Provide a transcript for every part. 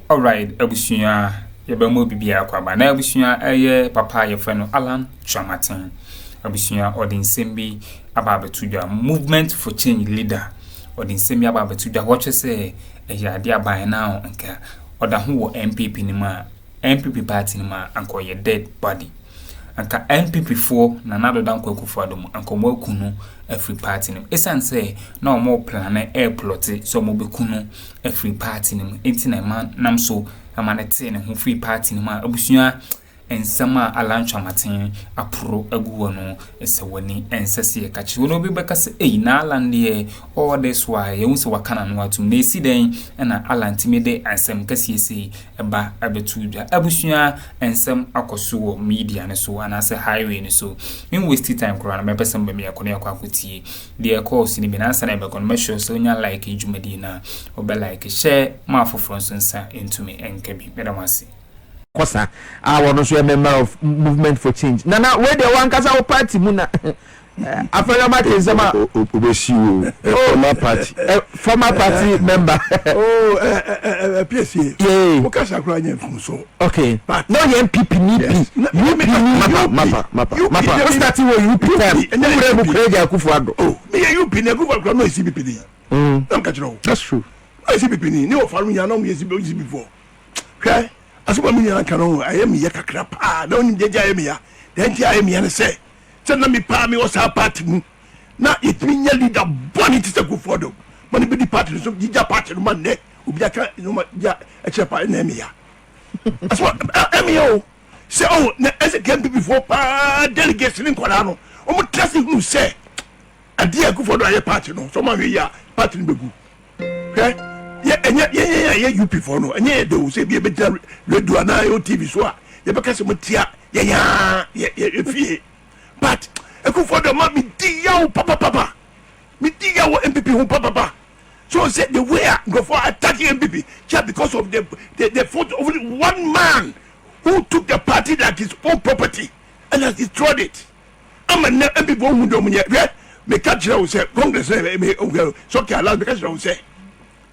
All right, abusunya yebemo bibia kwaba na abusunya papa ye friend Alan Chamatin. Abusunya odinsembi ababetuja movement for change leader. Odinsembi ababetuja what you say ade aban now nka oda ho wo NPP ni ma NPP party ni ma anko ye dead body. Anka NPP 4 na nado dan kwa Akuffo adom anko mo kunu every party ni esan say na mo plan plot so mo be kunu every party ni enti na man nam so amanete ne ho free party ni ma abusunya ensama alanchwa maten apro aguwo no esewani ensese kachi wono bi beka se na alande all this why ye unse wakana no atum na esi den na alantimede ansem kasiesi eba abetuja abusunya ensem akoso wo media ne so anase highway ne so in waste time kro na mepesem be me yakone yakwakotie de course ni binansa na be kon mesho so nya like ejumadi na obe like share ma foforo nsa into me enkebi medamasi Kosa, I want to be a member of Movement for Change. Nana, where the one kasa party muna. After my former party member. PSC. Yeah. Okay. No, NPP Mapa. Starting with UP time. And then we have Akuffo. Oh, me you pin Akuffo no CBPD. Don't catch no. That's true. I CBPD. No farming ya no me CBPD before. Okay. Asuba mi yana kanu ayemi ya kakra pa na oni deja ayemi ya den ti ayemi ya ne se na mi pa mi osa party mu na itimi nya leader boni ti se Akuffo do mani bi di party so jija party no man ne obi aka no ma ja e che pa na emi ya asuba emi o se o na ese NPP before pa delegation in kwala no o mo trust you se ade Akuffo do aye party no so ma wi ya party no begu okay yeah, UP for no, and yeah, they say be a better radio na TV so. You because you mutia, yeah, but Akuffo do ma me dia papa. Me dia NPP who papa. So said the way go for attacking NPP just because of the fault of only one man who took the party like his own property and has destroyed it. I'm a NPP who do me. Me Cathedral say Congress me so can allow the Cathedral say.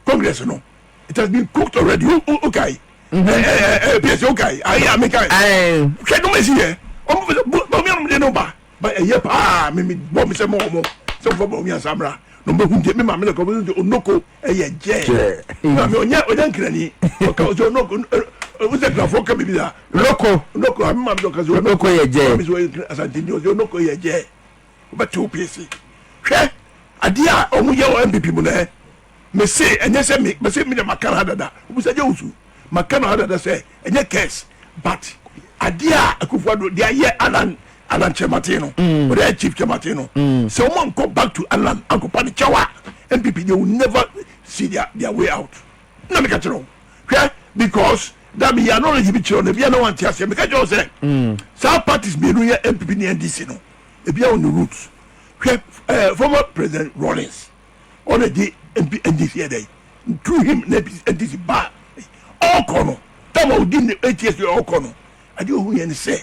Congress no, it has been cooked already. Okay, yes, okay. I am okay. Can you see here? But a year, me bomb say more. So for Bawumia Samra, no more who me mamma go to Onoko, a year, no, me on Cranny, because you know, who's that for coming there? Loco, I'm not because you're no quay a jay, as I did, you're no quay a jay, but 2 pieces. Okay, a dear, only your NPP money. Me say and yes me say me the makana dada we say you makana dada say and your case but adia Akuffo do dia ye Alan Chematino or the chief Chematino so one go back to Alan Uncle Pani Chawa NPP they will never see their way out no me catch no okay because that me are not really be children be no one tia say me catch you say some parties be no NPP ni NDC no e be on the roots former president Rawlings on the day NDC day through him NDC bar all corner time of the 8 years all corner I do who and say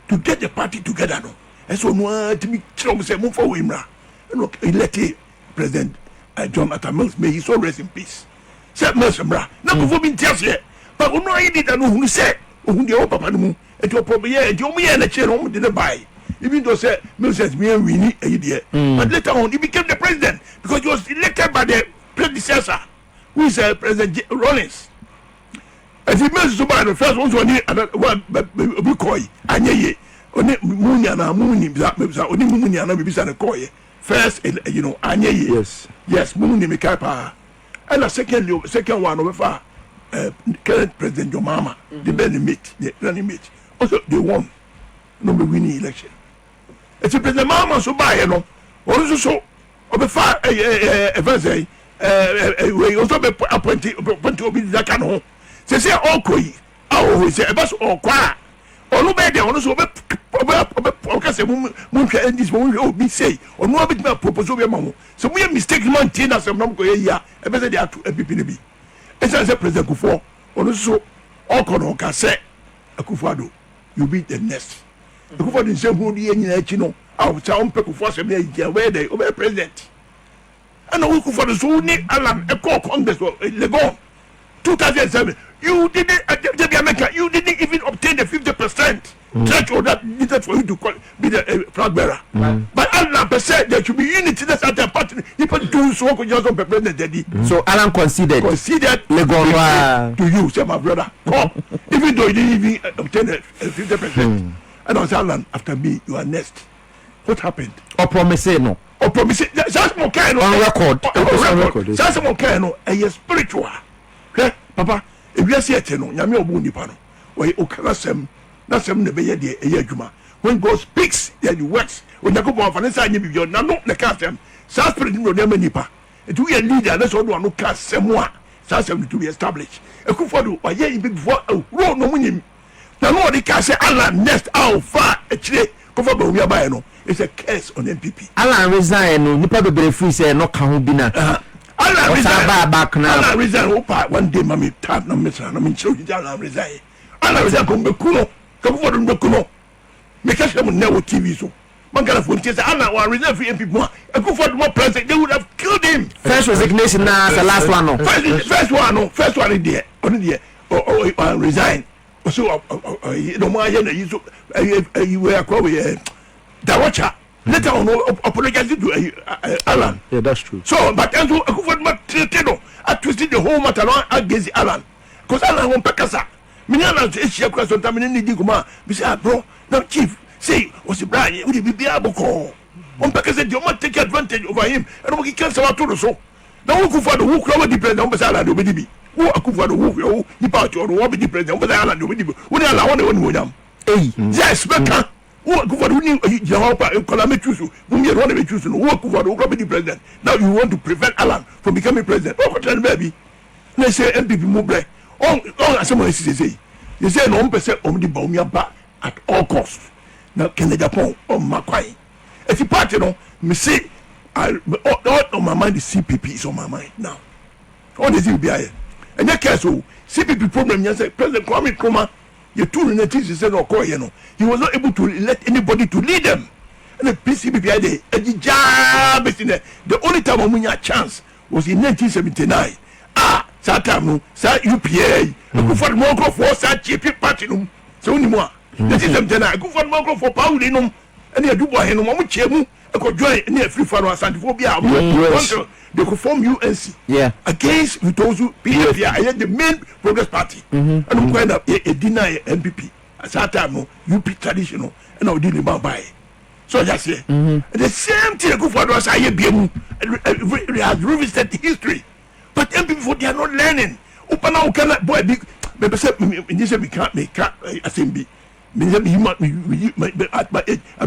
to get the party together no and so no to me tell me say move for him no elected president John Atamils may he so rest in peace say Mesembra na go for me tell here but no I did no who say who the papa no et your problem here you me na chair no didn't buy even though say Moses me we need a year but later on he became the president because he was elected by the predecessor who is President Rawlings and he made so by the first one one koi anye oni munya na muni bisa oni munya na bisa na koi first you know anye yes muni me kapa and the second one over current President Mahama the running mate also they won no be winning election. It's a President Mahama so buy no or so obe fa event we also be appointed obi that can ho say all koi oh say e bas all kwa onu be dey onu so obe oka say mun hwe this mun obi say onu obi me propose obi ma ho so mun mistake man tin na sem nam ko ye ya e be say dey atu NPP ne bi e say President Akuffo onu so all kono ka say Akuffo ado you be the next Akuffo din say hu di nyina achi no aw cha on Akuffo say me ya where dey obe president and Akuffo so ni Alan e call Congress Legon 2007 you didn't even obtain the 50% threshold that needed for you to be the flag bearer. But Allah said there should be unity. That's at the party. People do so president. So Alan conceded to you, say my brother. Even though you didn't even obtain the 50%. And I was Alan, after me, you are next. What happened? Or promise no. Or promise that's more kind on record. That's more kind of spiritual. Okay, Papa. If you see it, no, Yami Obundi Pano, where you can asem, Nasem Nebeye de Eyajuma. When God speaks, then you works. When you go for Vanessa, you not the custom. South Spirit no name nipa. It will be a leader, that's all no cast semua. South to be established. A coup for you, why you before a road no winning. Now, no, they can say Allah next how far a tree. Bawumia by no. It's a curse on NPP. Allah resign, no, you probably free say no kahubina. Allah resign. One day, mommy, tap no miss. I mean, show you Allah resign. Allah resign. Come for them, Kuno. Make us have no TV. So, one kind of say Allah will resign for NPP. A good for more president, they would have killed him. First resignation now, the last one. No. First one in there. Only there. Or resign. So, no more. You were called Dawacha. Later on, apologizing to Alan. Yeah, that's true. So, but as I twisted the whole matter against Alan. Because Alan won't pack us up. Minana says she across on time in Diguma. We say, bro, now, chief, say, was a Brian, would it be able to call? On Packer said, you must take advantage over him. And we can't say what to do so. Now, who for the who crowd the president on Basala, the baby. Who Akuffo the who, you part or what be the president on Basala, the baby. Who they allow one. Yes, Becca. Who Akuffo who Jehovah, Colametusu, whom you want to choose, who Akuffo who be the president. Now you want to prevent Alan from becoming president. Oh, what baby? They say NPP move black. All someone say. They say no 1% on the Bawumia back at all costs. Now, can the Japan or Makwai? If you party, no, me say, all on my mind is CPP is on my mind now. All this will be here. And that case, CPP problem, yes, President Kwame Nkrumah, you two in the things he said, no, you know, he was not able to let anybody to lead them. And the PCPP had a job in there. The only time we had a chance was in 1979. That time, no, that UPA, I go for the Mongo for that GP party, no, so anymore. That is them, I go for the Mongo for Paulinum, and they do buy him, one chemu, I could join near free for us and they could form UNC. Yeah. Against those who PFP, I had the main Progress Party. And I'm going to deny NPP. At that time, no, UP traditional, and I'll deal about buy. So that's it. The same thing I go for us, I have revisited history. But NPP, they are not learning. Open now, cannot boy big. Maybe say we can't make assembly. I don't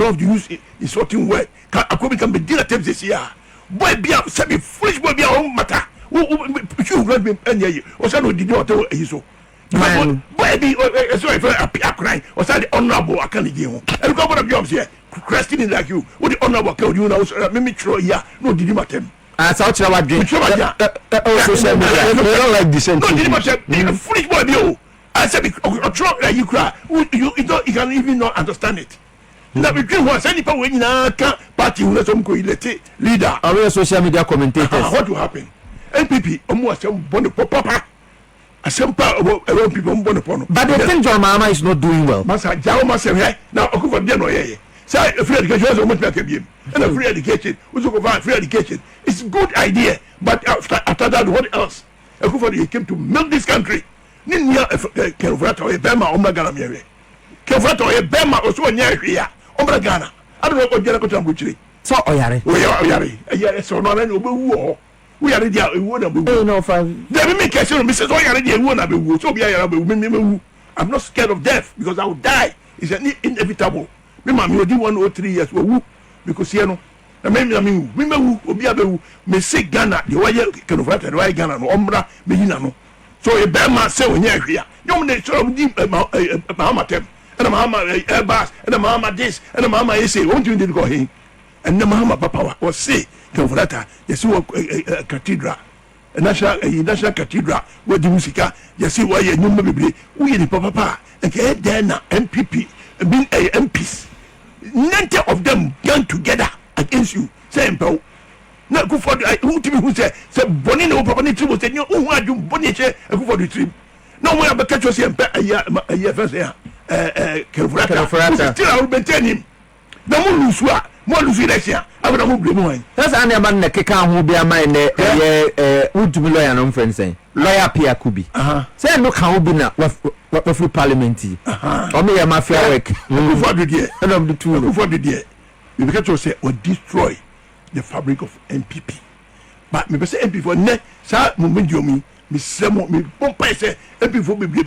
have to use insulting word. Akroma can be deal at this year. Boy, be out, say foolish boy, be our own matter. You read me, and you also did not tell you so. Boy, be sorry for a crying, or say the honorable, I can't give you. And go for jobs here, questioning like you. What the honorable kill you now? Maybe throw here, no, did you matter? As out of our dream, social media, they don't like this. No, did you matter? Foolish boy, you. I said, you cry. You can even not understand it. Now, between what's any power in a party who has some leader, our social media commentators. What will happen? NPP, almost some bonnet papa. A some around people on bonnet. But the thing John Mahama is not doing well. Massa Jao must have now Akuffo Deno. Say a free education is almost like a game. And a free education, we talk about free education. It's a good idea, but after that, what else? Akuffo came to milk this country. Ninya Cathedral e Bema Omagana mere. Cathedral e Bema also nya hwe ya. Omagana. I don't know what Ďeaď ko tambuchiri. So oyare. Oyare. Eya so no na obewu ho. We are dia ewu na bewu. No fine. Dey me question me say oyare dia ewu na bewu. So be ayara bewu me mewu. I'm not scared of death because I will die. It's inevitable. Me ma me odi 103 years wewu because here no. Na me mewu obi abewu. Me say Ghana the way Cathedral the way Ghana no omra me yina no. So a Bama say when you're here, you may show Mahama tem, and a Mahama Airbus, and a Mahama this, and a Mahama say, won't you need to go here? And the Mahama Papa was say, Cathedral, you see a cathedral, a national cathedral, where the musica, you see why you know maybe we the Papa, and get there now, NPP, being a MPs. 90 of them gang together against you, same power. Na Akuffo who to me who say Bonnie no Papa ni tribo say no who adu Bonnie che Akuffo the trip no we have catch us a year first here still I will maintain him na mo lusu election abana mo blame one that's an man na keka ho bia man na udumi lawyer no friend say lawyer Pia Kubi say no kan ho bi na wa free parliament o me ya mafia work for the day end of the two for the day we catch us say or destroy the fabric of NPP but me say NPP for ne sa mo me semo me pompa say NPP for be be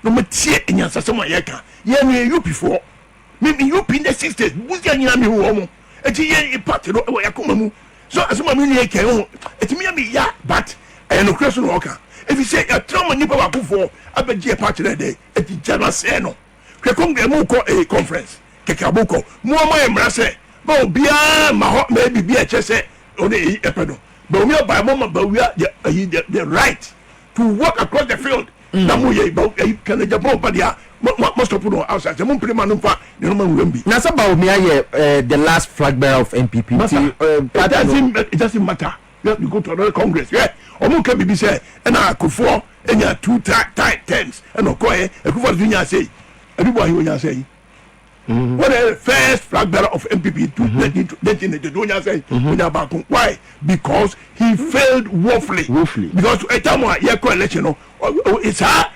no me tie enyansa semo ye kan ye me UP for me UP in the 60s buzi anyina me ho mo eti ye party no ya koma mu so asema me ne ke ho eti me ya but no question no kan if you say ya trauma nipa wa Akuffo abeje party na dey eti jana say no hwe kongress mu ko a conference kekaboko mu ma emra say ba obia ma ho ma bibia che say o dey epedo Bawumia by mama Bawumia the right to walk across the field na mu ye ba can Japan pa dia most of people outside mo prima no fa the no man bi na so Bawumia ye the last flag bearer of NPP it doesn't matter you go to another congress omo can be say na Akuffo enya 2 times and okoye Akuffo dunya say everybody wonya say what the first flag bearer of NPP to 1992 why because he failed woefully because a time where election it's a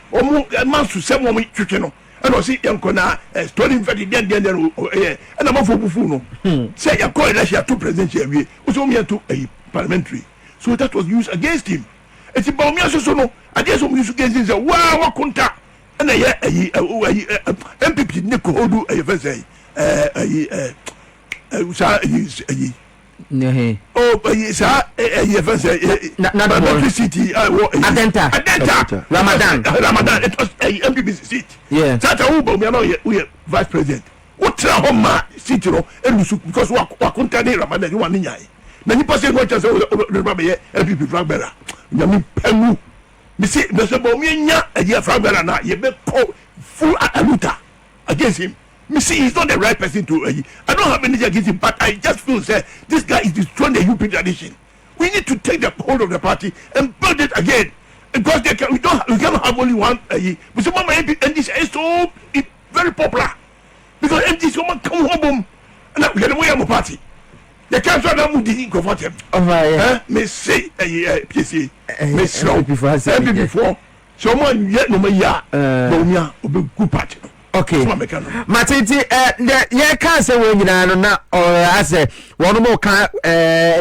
man to say woman no and I see yankona stolen for the den and I'm for bufuno say yakon election to presidential we also me to a parliamentary so that was used against him it's about me so no I just use against him say wow kunta and MPP ne ko do e fe say sa sa e fe say na city Adenta Ramadan it was MPP seat yeah that Bawumia no we vice president what tra homa city no elusu because wa kunta ne Ramadan you wan nyai na ni passe go chance Ramadan MPP flag bearer nyami pemu me say Bawumia nya a flag bearer na ye be call full aluta against him. Me see he's not the right person to I don't have anything against him, but I just feel say this guy is destroying the UP tradition. We need to take the hold of the party and build it again. Because we cannot have only one but some MP and this is so very popular. Because MP someone come home and we get away party. The council that would be comfortable. Me say PC me slow before someone yet no ya Bawumia obe good party. Okay. Matiti ye can say we nyina no na ase wono mo kan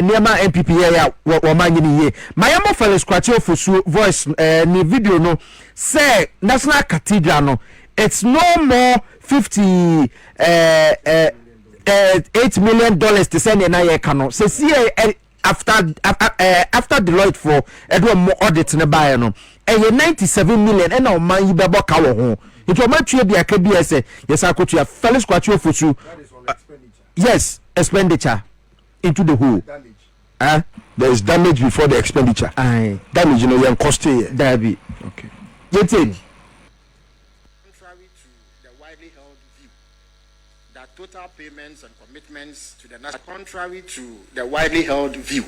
niema NPP ya wo manyini ye mayamo Felix Kwatio Fosu voice ni video no say National Cathedral no it's no more 8 million to send na ye kan no say see after Deloitte for Edward mo audit ne buy no 97 million and now man yi bebo ka wo ho it will match you the KBS yes akotua Felix Kwatio Fosu yes expenditure into the whole there is damage before the expenditure damage you know you cost here that be okay contrary to the widely held view that total payments and commitments to the national contrary to the widely held view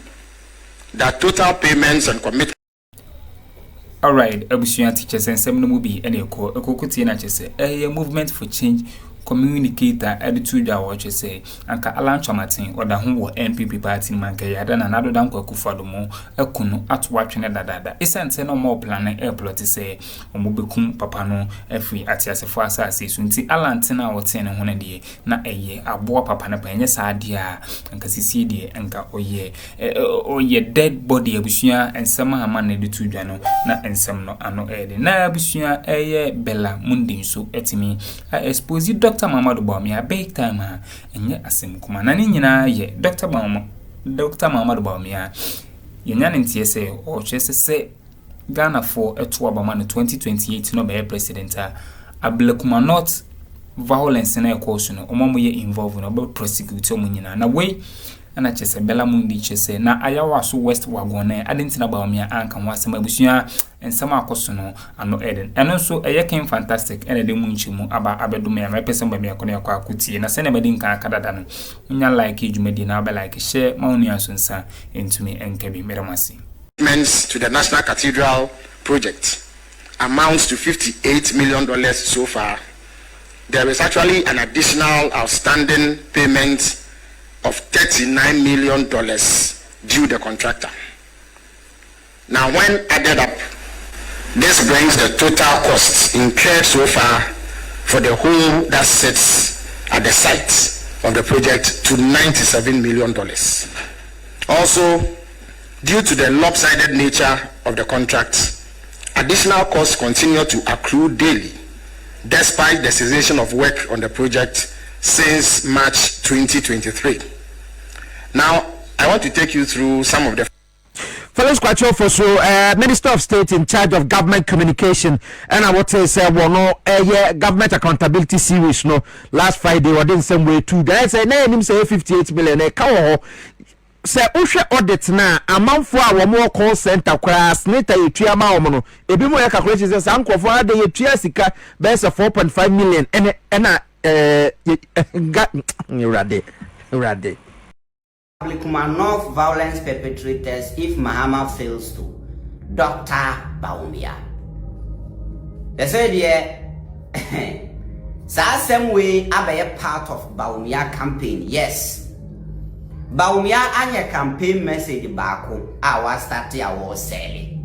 that total payments and commitments. Alright, Abusian teachers and seminal be any eko na chese a movement for change communicator attitude that watch say anka Alan Chamatin or the home NPP party manka yada na nado dan Akuffo do mo ekunu atwatwene dada essence no more plan e plot say omobekum papa no afi atiasefo asase so nti Alan tena wote ne ho na de na eye aboa papa na panye saade a anka sisi de anka oye dead body abusuan ensema ama na de tudwa no na ensem no ano ede na abusuan eye bella mundin so etimi expose Dr. Bawumia big time enye asem kuma na ni nyina ye Dr. Bawumia yenya ntie se o chese se Ghana for eto abama no 2028 no be president ablekuma not violence na ekoso no omomo ye involve no be prosecute omo nyina na we ana chese bela mundi chese na ayawa so west wagon na adentina Bawumia anka ho asem abusua ensama akoso no ano eden eno so ken fantastic ene de munchimu aba abedum ya mepese mba me akona yakwa akutie na sene medi nka akadada no nya like ejumedi na ba like share maunu asunsa entumi enkebi meremasi To the National Cathedral project amounts to $58 million so far, there is actually an additional outstanding payment of $39 million due the contractor. Now, when added up, this brings the total costs incurred so far for the home that sits at the site of the project to $97 million. Also, due to the lopsided nature of the contract, additional costs continue to accrue daily, despite the cessation of work on the project since March 2023. Now, I want to take you through some of the Fellows Kwacho so Minister of State in charge of government communication, and I would say government accountability series no last Friday or in some way too. There say name say 58 million say ushe audit na amount for our more call center class neta yetua ma omo no ebi mo calculate say sankofo ade yetua sika base 4.5 million ena urade Enough violence perpetrators if Mahama fails to. Dr. Bawumia. They said here, same way I be a part of Bawumia campaign. Yes. Bawumia anya campaign message bako our starting our selling.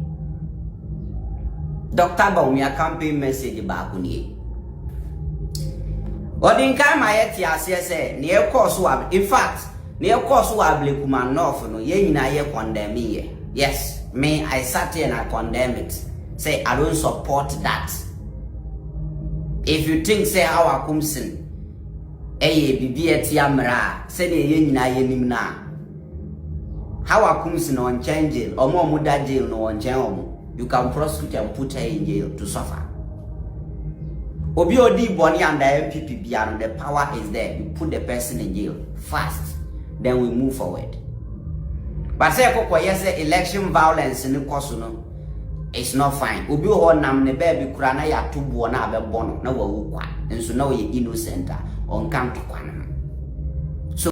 Dr. Bawumia campaign message bako ni. Odinka mayeti asese ni ekoso in fact ne course wa Blekuma North no ye nyina ye condemn ye. Yes, me I sat here and I condemn it. Say I don't support that. If you think say how Akuffo bibi etiamra say ye nyina ye nim na how Akuffo no on jail or more muda jail no on jail, you can prosecute and put her in jail to suffer. Obi odi boni under NPP biano, the power is there. You put the person in jail fast. Then we move forward. But say yes, election violence in the course no, it's not fine. Ubi ho nam ne baby kurana ya tubu na abe bono na wawu kwa. And so now you innocent on come to kwana. So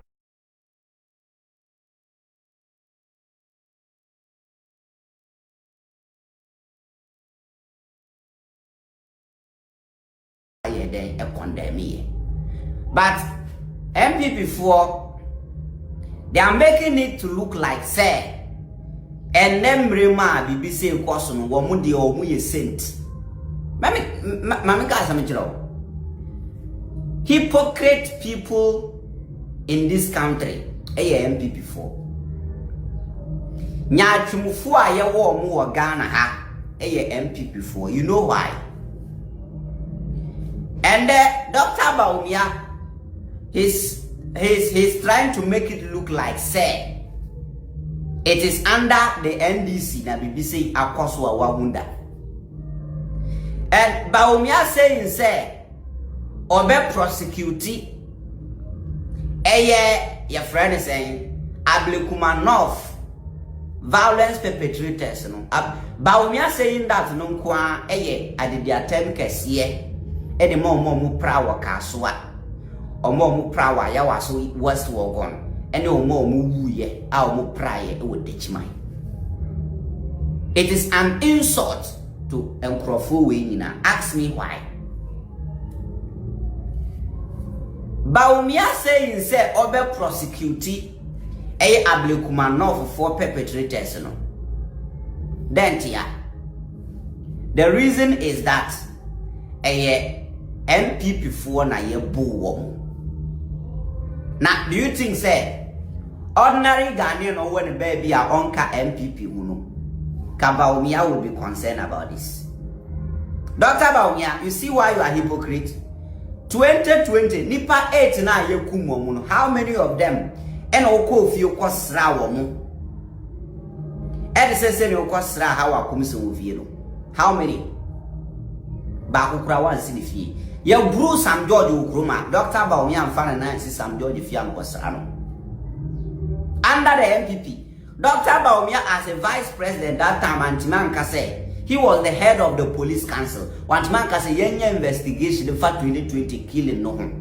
then a condemn. But MPP 4 they are making it to look like say and them rema bibi say question wo mu de o mu ye sent mami ka sam chiro hypocrite people in this country MPP 4 nya twumufu a ye wo mu wo Ghana ha MPP 4 you know why and Dr. Bawumia He's trying to make it look like say it is under the NDC na BBC akoswa wahunda. And Bawumia saying say obe prosecute your friend is saying Blekuma North violence perpetrators no. Bawumia saying that no kwa at the attempt kesiye e de mo prawa kaswa omo mu prawa ya waso west wogon ene omo mu wuye a omo praye e wodechimai. It is an insult to Akuffo we nyina. Ask me why. Bawumia saying say obe prosecute Blekuma North for perpetrators no. Then the reason is that MPP 4 na ye buwo. Now, do you think say ordinary Ghanaian or when baby are onka MPP uno? Bawumia will be concerned about this. Dr. Bawumia, you see why you are hypocrite? 2020, Nipa 8 na ye kumo. How many of them? And oko if you kosra womu. Say you kosra how Akuffo will. How many? Bakukra one sinifi. Ya Bruce Sam George Ukruma, Dr. Bawumia and Fan Nancy Sam George Fiam Kosrano. Under the MPP, Dr. Bawumia as a vice president that time, Antiman Kase, he was the head of the police council. Antiman Kase, yenya investigation, the fact 2020 killing no home.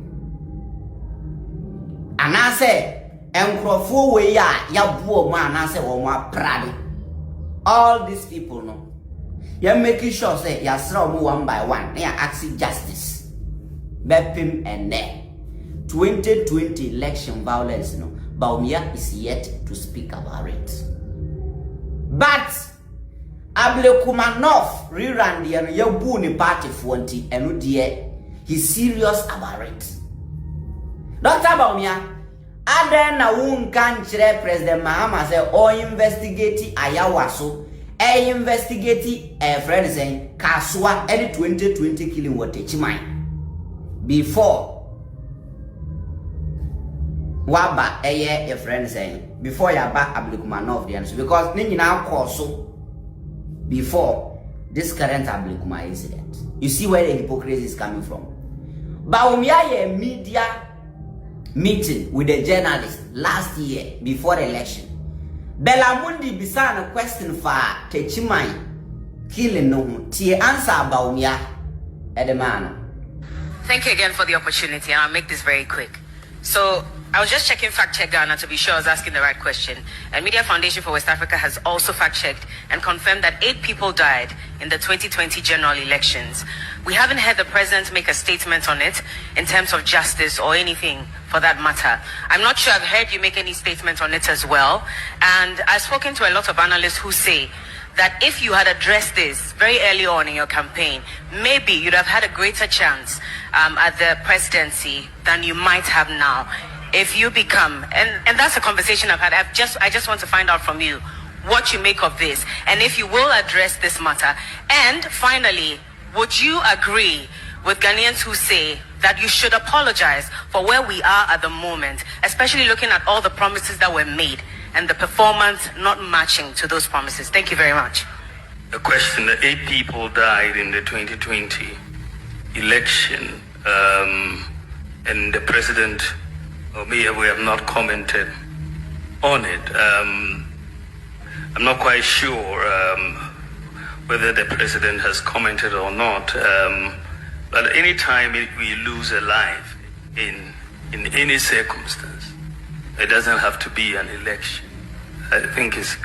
And I say, Akuffo we ya buo man, I say, oh my prado. All these people know. You're making sure say you throw one by one. You asking justice. Bepim and there. 2020 election violence, no. Bawumia is yet to speak about it. But Kumanov rerun the Yabuni party for and he's serious about it. Dr. Bawumia, Addo na wunkan chire President Mahama say or investigate ayawaso, investigate friend saying Kaswa any 2020 killing what Chimai before Waba a friend saying before ya back Kumanov the answer because Nini now call so before this current Kuma incident. You see where the hypocrisy is coming from. Bawumia a media meeting with the journalist last year before the election. Belamundi bisan a question for Techimai killing no tie answer Bawumia at the man. Thank you again for the opportunity, and I'll make this very quick. So I was just checking Fact Check Ghana to be sure I was asking the right question. And Media Foundation for West Africa has also fact-checked and confirmed that 8 people died in the 2020 general elections. We haven't heard the president make a statement on it in terms of justice or anything for that matter. I'm not sure I've heard you make any statement on it as well. And I've spoken to a lot of analysts who say that if you had addressed this very early on in your campaign, maybe you'd have had a greater chance at the presidency than you might have now. If you become, and that's a conversation I've had. I just want to find out from you what you make of this, and if you will address this matter. And finally, would you agree with Ghanaians who say that you should apologize for where we are at the moment, especially looking at all the promises that were made and the performance not matching to those promises? Thank you very much. The question: 8 people died in the 2020 election, and the president. We have not commented on it. I'm not quite sure whether the president has commented or not. But any time we lose a life in any circumstance, it doesn't have to be an election. I think it's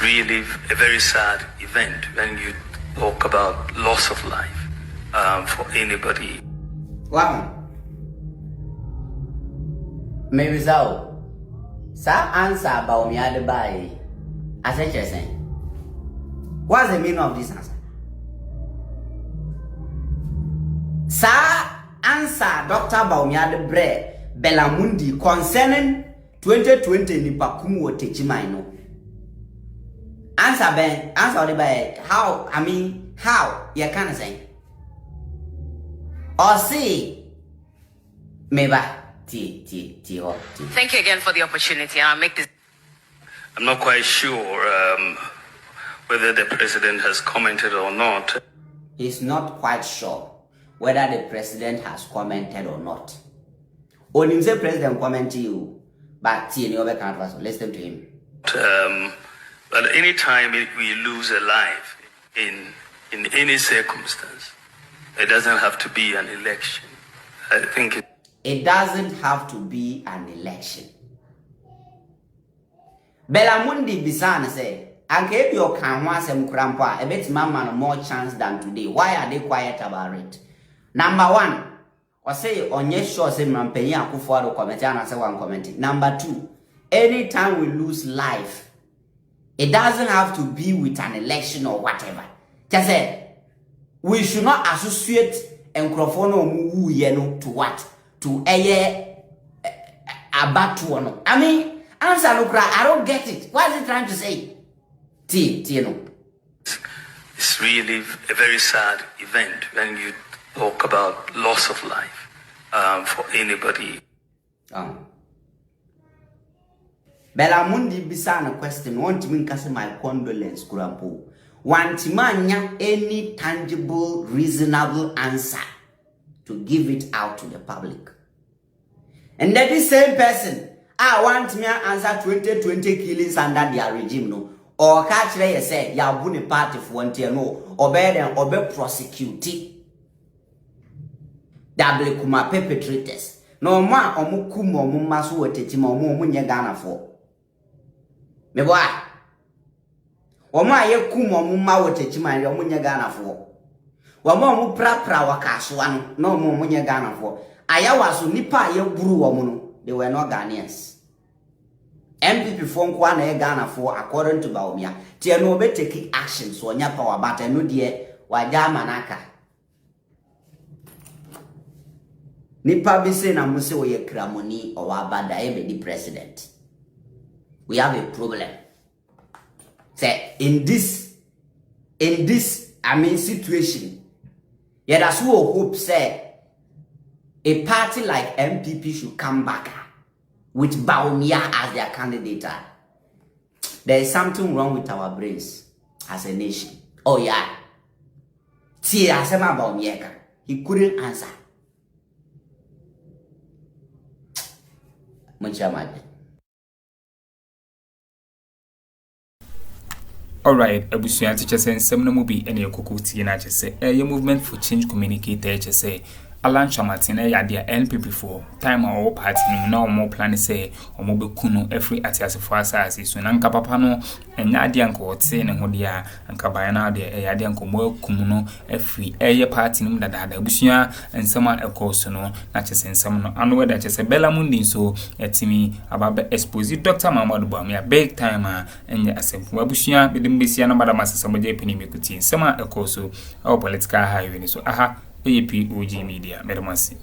really a very sad event when you talk about loss of life for anybody. Wow. Maybe so. Sa answer Bawumia de buy. As I just saying. What's the meaning of this answer? Sa answer Dr. Bawumia de Bre Belamundi concerning 2020 Nipakumu or Techimai no. Answer the by how you can say. Or see maybe. Thank you again for the opportunity, and I'll make this. I'm not quite sure whether the president has commented or not. He's not quite sure whether the president has commented or not. Only the president comment to you, but listen to him. But any time we lose a life in any circumstance, it doesn't have to be an election. I think it doesn't have to be an election. Belamundi Bisan say, I gave your Kanwasem Krampa a bit mamma more chance than today. Why are they quiet about it? Number 1, or say on your show, say Mampeni Akuffo comment, and I say one comment. Number 2, anytime we lose life, it doesn't have to be with an election or whatever. Just say, we should not associate Nkrofono Mu Yeno to what? To a abatuano. I mean, answer look, I don't get it. What is he trying to say? It's really a very sad event when you talk about loss of life for anybody. Belamundi Bisana question, want me to my condolence, Kurampo. Want manya any tangible, reasonable answer to give it out to the public. And that the same person, I want me to answer 2020 killings under their regime, no. Or catch they say, ya buni party for one tier, no. Or be prosecute. Double kuma perpetrators. No ma omukumo mumasu wetechima omu munye Ghana for. Me boy. Oma ye kum omu ma wotechiman yo munye Ghana fo. Wama omu pra wakaso ano na omu munye Ghana fo. Aya waso nipa ye buru omu no, they were not Ghanaians. NPP phone kwa na Ghana for according to Bawumia. Tie no be take action so nya power but no de waja manaka. Nipa be say na mo say we kramoni or abada e be the president. We have a problem. Say in this situation, yeah, that's who hope say a party like NPP should come back with Bawumia as their candidate. There is something wrong with our brains as a nation. Oh yeah. See, I said about Bawumia. He couldn't answer. Alright, Abusuan teacher saying some no be any okukuti na say a movement for change communicator say Alan Chamatin ya dia NPP for time our party no more plan say o mo be kunu every atiase for asase so na nka papa no enya ade anka wote ne ho dia anka bayan na de ya ade anka mo akumu no every eye party nim dada Abusuan ensema ekoso no na chese ensem no anu weda chese bela mundi so etimi ababe expose Dr. Bawumia big time enya asempu Abusuan be dimbesia na bada masesamo je pini mekuti ensema ekoso our political highway so aha POG Media. Mermasi.